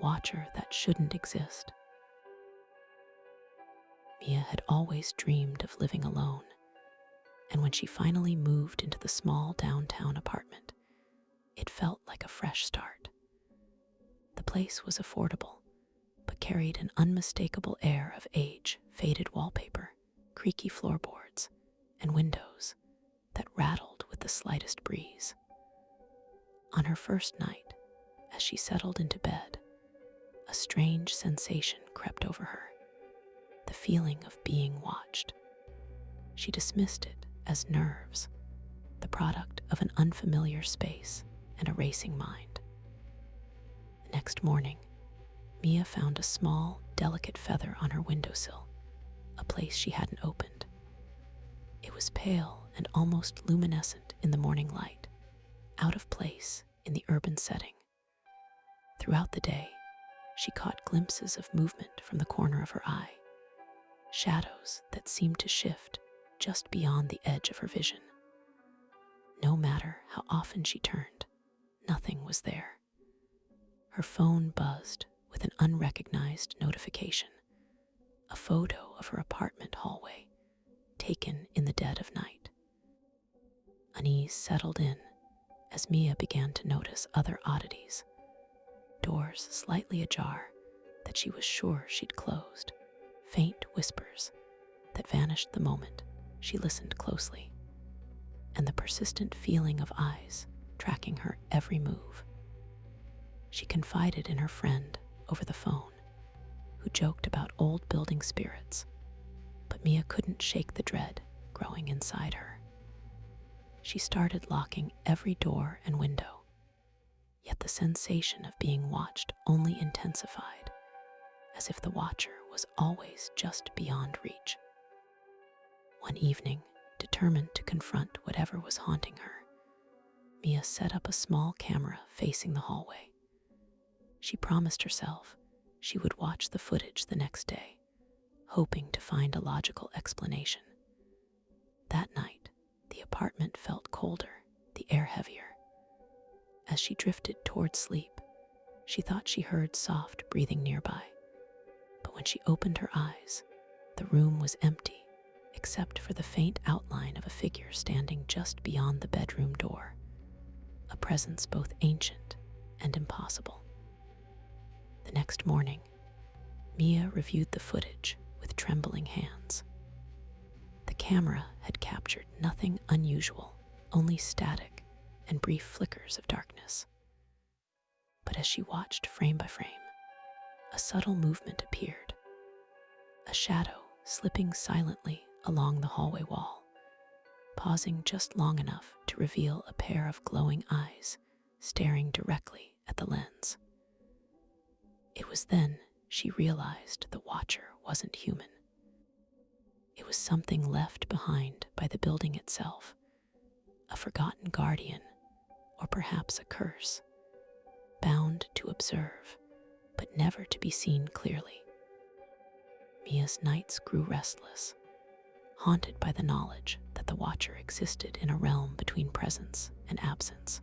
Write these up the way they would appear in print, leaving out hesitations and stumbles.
watcher that shouldn't exist. Mia had always dreamed of living alone, and when she finally moved into the small downtown apartment, it felt like a fresh start. The place was affordable, but carried an unmistakable air of age, faded wallpaper, creaky floorboards, and windows that rattled with the slightest breeze. On her first night, as she settled into bed, a strange sensation crept over her, the feeling of being watched. She dismissed it as nerves, the product of an unfamiliar space and a racing mind. The next morning, Mia found a small, delicate feather on her windowsill, a place she hadn't opened. It was pale and almost luminescent in the morning light, out of place in the urban setting. Throughout the day, she caught glimpses of movement from the corner of her eye, shadows that seemed to shift just beyond the edge of her vision. No matter how often she turned, nothing was there. Her phone buzzed with an unrecognized notification, a photo of her apartment hallway, taken in the dead of night. Unease settled in as Mia began to notice other oddities, doors slightly ajar that she was sure she'd closed, faint whispers that vanished the moment she listened closely, and the persistent feeling of eyes tracking her every move. She confided in her friend over the phone, who joked about old building spirits, but Mia couldn't shake the dread growing inside her. She started locking every door and window, yet the sensation of being watched only intensified, as if the watcher was always just beyond reach. One evening, determined to confront whatever was haunting her, Mia set up a small camera facing the hallway. She promised herself she would watch the footage the next day, hoping to find a logical explanation. That night, the apartment felt colder, the air heavier. As she drifted toward sleep, she thought she heard soft breathing nearby. But when she opened her eyes, the room was empty, except for the faint outline of a figure standing just beyond the bedroom door, a presence both ancient and impossible. The next morning, Mia reviewed the footage with trembling hands. The camera had captured nothing unusual, only static and brief flickers of darkness. But as she watched frame by frame, a subtle movement appeared, a shadow slipping silently along the hallway wall, pausing just long enough to reveal a pair of glowing eyes staring directly at the lens. It was then she realized the watcher wasn't human. It was something left behind by the building itself, a forgotten guardian, or perhaps a curse, bound to observe, but never to be seen clearly. Mia's nights grew restless, haunted by the knowledge that the watcher existed in a realm between presence and absence.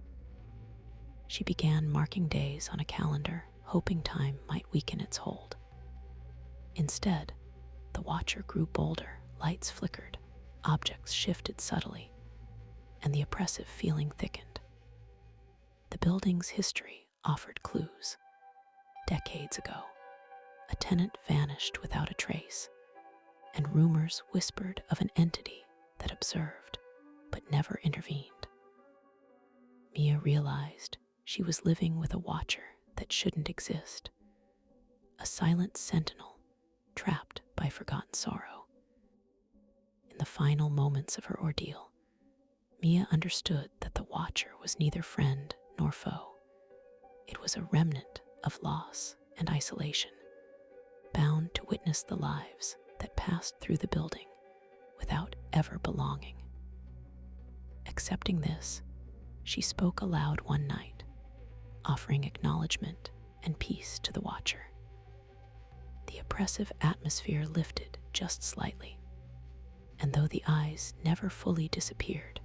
She began marking days on a calendar, hoping time might weaken its hold. Instead, the watcher grew bolder, lights flickered, objects shifted subtly, and the oppressive feeling thickened. The building's history offered clues. Decades ago, a tenant vanished without a trace, and rumors whispered of an entity that observed but never intervened. Mia realized she was living with a watcher that shouldn't exist, a silent sentinel trapped by forgotten sorrow. In the final moments of her ordeal, Mia understood that the watcher was neither friend nor foe. It was a remnant of loss and isolation, bound to witness the lives that passed through the building without ever belonging. Accepting this, she spoke aloud one night, offering acknowledgement and peace to the watcher. The oppressive atmosphere lifted just slightly, and though the eyes never fully disappeared,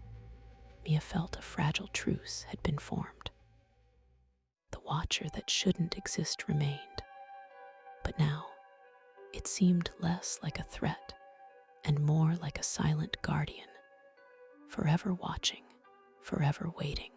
Mia felt a fragile truce had been formed. The watcher that shouldn't exist remained. But now, it seemed less like a threat and more like a silent guardian, forever watching, forever waiting.